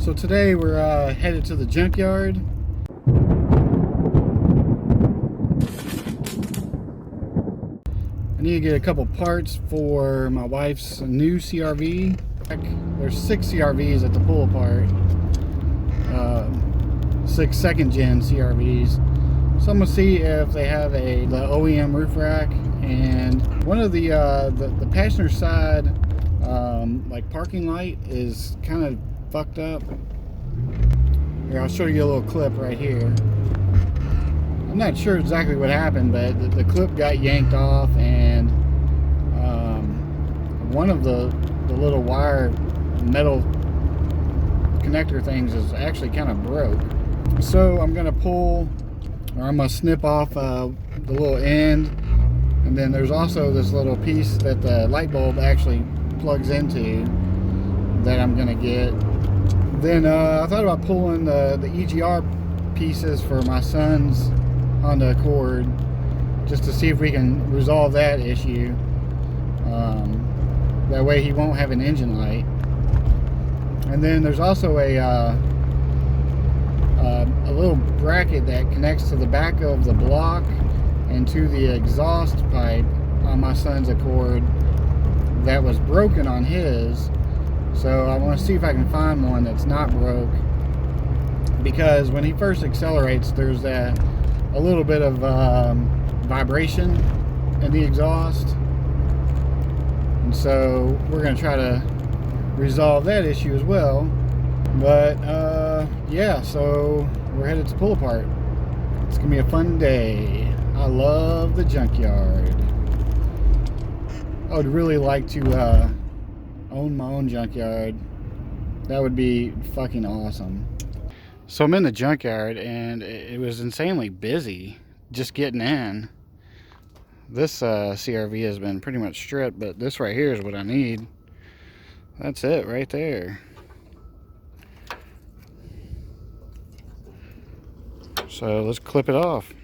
So today we're headed to the junkyard. I need to get a couple parts for my wife's new CRV. There's 6 CRVs at the pull apart. 6 second gen CRVs. So I'm gonna see if they have the OEM roof rack, and one of the passenger side like parking light is kind of fucked up. Here, I'll show you a little clip right here. I'm not sure exactly what happened, but the clip got yanked off, and one of the little wire metal connector things is actually kind of broke. So I'm gonna pull, or I'm gonna snip off the little end, and then there's also this little piece that the light bulb actually plugs into that I'm gonna get. Then I thought about pulling the EGR pieces for my son's Honda Accord, just to see if we can resolve that issue. That way he won't have an engine light. And then there's also a little bracket that connects to the back of the block and to the exhaust pipe on my son's Accord that was broken on his. So I want to see if I can find one that's not broke, because when he first accelerates, there's a little bit of vibration in the exhaust, and so we're going to try to resolve that issue as well. But yeah, so we're headed to pull apart. It's gonna be a fun day. I love the junkyard. I would really like to own my own junkyard. That would be fucking awesome. So I'm in the junkyard, and it was insanely busy just getting in. This CRV has been pretty much stripped, but this right here is what I need. That's it right there. So let's clip it off.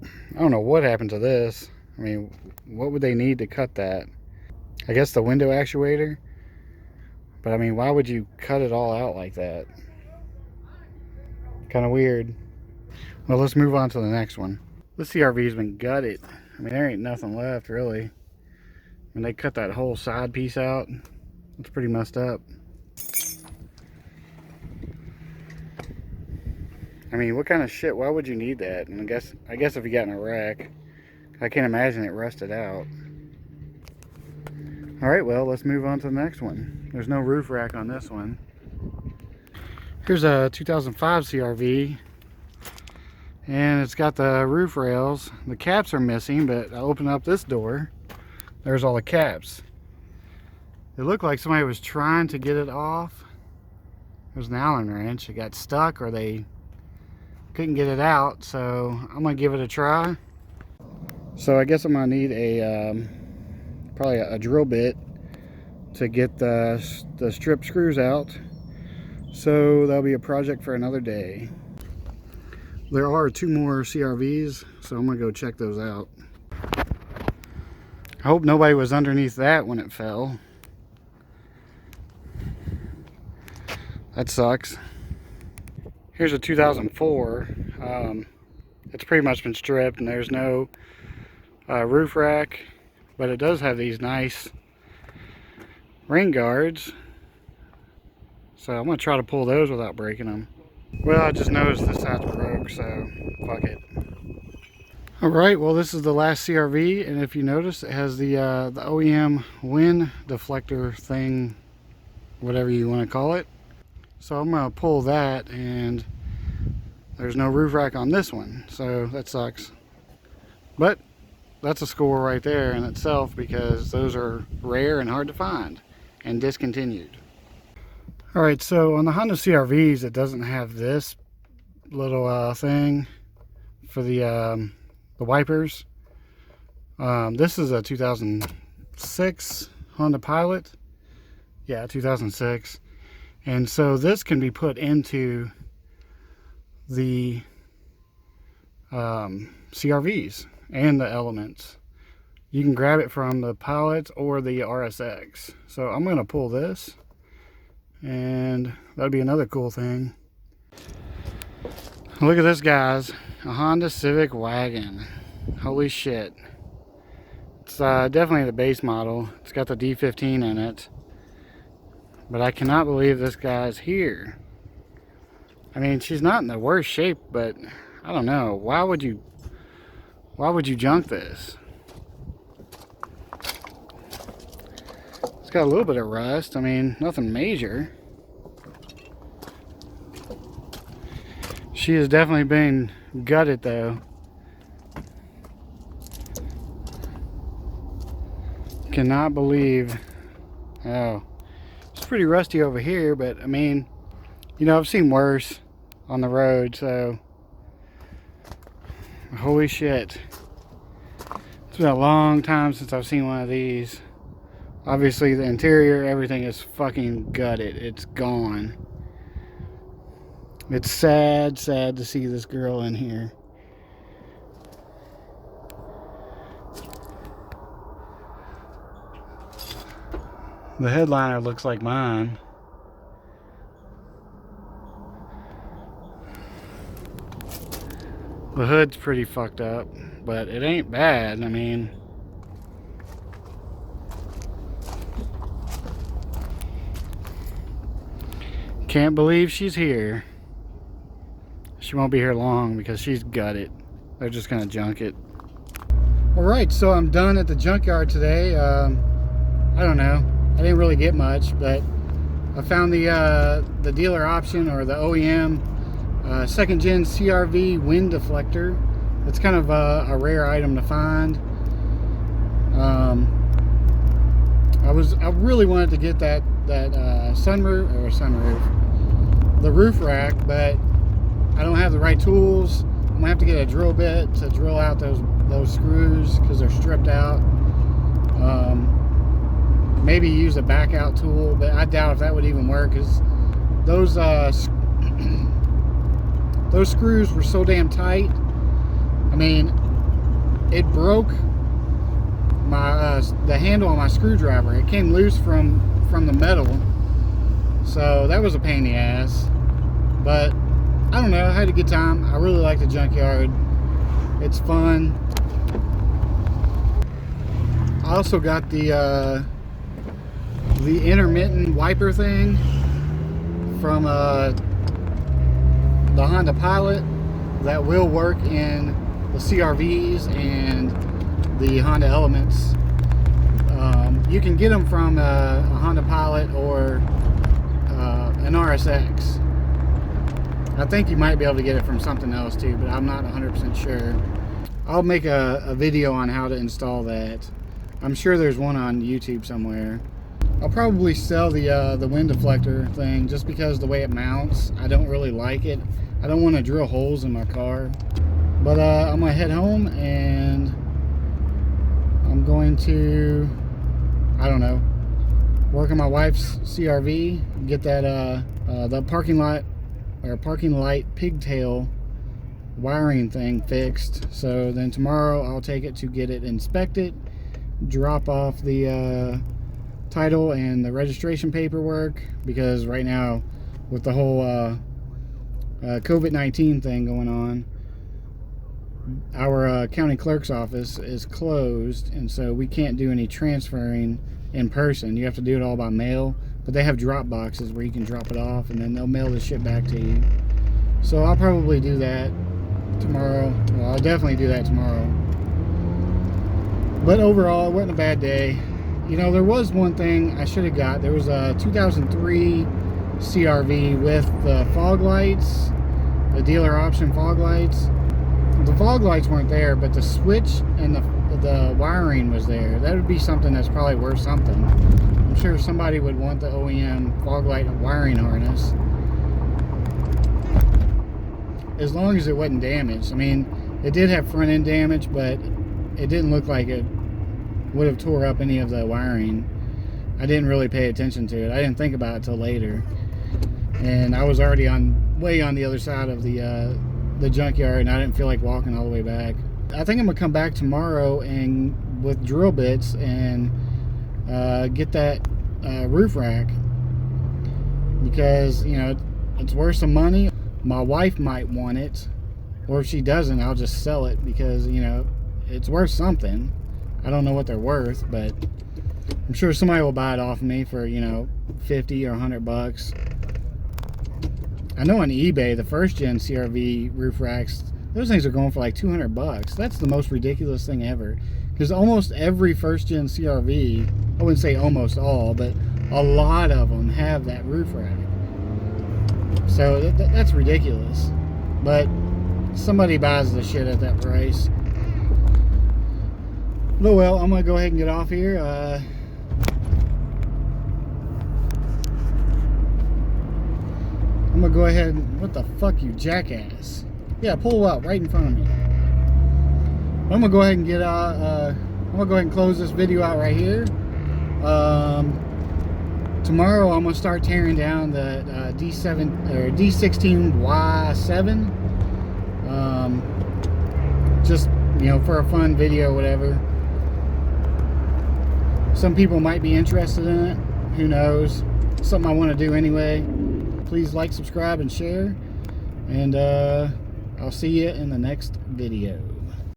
I don't know what happened to this. I mean, what would they need to cut that? I guess the window actuator. But I mean, why would you cut it all out like that? Kind of weird. Well, let's move on to the next one. This CRV's been gutted. I mean, there ain't nothing left really. When they cut that whole side piece out, it's pretty messed up. I mean, what kind of shit? Why would you need that? And I guess if you got in a wreck, I can't imagine it rusted out. All right, well, let's move on to the next one. There's no roof rack on this one. Here's a 2005 CRV, and it's got the roof rails. The caps are missing, but I open up this door. There's all the caps. It looked like somebody was trying to get it off. There's an Allen wrench. It got stuck, or they couldn't get it out, so I'm gonna give it a try. So I guess I'm gonna need a probably a drill bit to get the strip screws out. So that'll be a project for another day. There are 2 more CRVs, so I'm gonna go check those out. I hope nobody was underneath that when it fell. That sucks. Here's a 2004. It's pretty much been stripped, and there's no roof rack, but it does have these nice rain guards. So I'm gonna try to pull those without breaking them. Well, I just noticed this side's broke, so fuck it. All right, well, this is the last CRV, and if you notice, it has the OEM wind deflector thing, whatever you want to call it. So I'm gonna pull that, and there's no roof rack on this one, so that sucks. But that's a score right there in itself, because those are rare and hard to find and discontinued. All right, so on the Honda CRVs, it doesn't have this little thing for the wipers. This is a 2006 Honda Pilot. Yeah, 2006. And so this can be put into the CRVs and the Elements. You can grab it from the Pilot or the RSX. So I'm going to pull this, And that'd be another cool thing. Look at this, guys. A Honda Civic Wagon. Holy shit. It's definitely the base model. It's got the D15 in it. But I cannot believe this guy's here. I mean, she's not in the worst shape, but I don't know. Why would you junk this? It's got a little bit of rust. I mean, nothing major. She has definitely been gutted though. Cannot believe. Oh, it's pretty rusty over here, but I mean, you know, I've seen worse on the road, so holy shit. It's been a long time since I've seen one of these. Obviously the interior, everything is fucking gutted. It's gone. It's sad to see this girl in here. The headliner looks like mine. The hood's pretty fucked up, but it ain't bad. I mean, can't believe she's here. She won't be here long because she's gutted. They're just gonna junk it. Alright, so I'm done at the junkyard today. I don't know. I didn't really get much, but I found the dealer option, or the OEM second gen CRV wind deflector. It's kind of a rare item to find. I really wanted to get that the roof rack, but I don't have the right tools. I'm gonna have to get a drill bit to drill out those screws because they're stripped out. Maybe use a back out tool, but I doubt if that would even work, because those those screws were so damn tight. I mean, it broke my the handle on my screwdriver. It came loose from the metal, so that was a pain in the ass. But I don't know, I had a good time. I really like the junkyard. It's fun. I also got the intermittent wiper thing from the Honda Pilot that will work in the CRVs and the Honda Elements. You can get them from a Honda Pilot or an RSX. I think you might be able to get it from something else too, but I'm not 100% sure. I'll make a video on how to install that. I'm sure there's one on YouTube somewhere. I'll probably sell the wind deflector thing just because the way it mounts, I don't really like it. I don't want to drill holes in my car. But I'm gonna head home, and I'm going to, I don't know, work on my wife's CRV, get that the parking light pigtail wiring thing fixed. So then tomorrow I'll take it to get it inspected, drop off the title and the registration paperwork, because right now with the whole COVID-19 thing going on, our county clerk's office is closed, and so we can't do any transferring in person. You have to do it all by mail, but they have drop boxes where you can drop it off and then they'll mail the shit back to you. So I'll probably do that tomorrow. Well, I'll definitely do that tomorrow. But overall, it wasn't a bad day. You know, there was one thing I should have got. There was a 2003 CRV with the fog lights, the dealer option fog lights. The fog lights weren't there, but the switch and the wiring was there. That would be something that's probably worth something. I'm sure somebody would want the OEM fog light wiring harness, as long as it wasn't damaged. I mean, it did have front end damage, but it didn't look like it would have tore up any of the wiring. I didn't really pay attention to it. I didn't think about it till later, and I was already way on the other side of the junkyard, and I didn't feel like walking all the way back. I think I'm gonna come back tomorrow and with drill bits and get that roof rack because, you know, it's worth some money. My wife might want it, or if she doesn't, I'll just sell it because, you know, it's worth something. I don't know what they're worth, but I'm sure somebody will buy it off of me for, you know, 50 or 100 bucks. I know on eBay, the first gen CRV roof racks, those things are going for like 200 bucks. That's the most ridiculous thing ever. Because almost every first gen CRV, I wouldn't say almost all, but a lot of them have that roof rack. So that's ridiculous. But somebody buys the shit at that price. Oh well, I'm gonna go ahead and get off here. I'm gonna go ahead and, what the fuck, you jackass? Yeah, pull up right in front of me. I'm gonna go ahead and get I'm gonna go ahead and close this video out right here. Tomorrow I'm gonna start tearing down the D7 or D16Y7. Just, you know, for a fun video, whatever. Some people might be interested in it. Who knows? Something I want to do anyway. Please like, subscribe, and share. And I'll see you in the next video.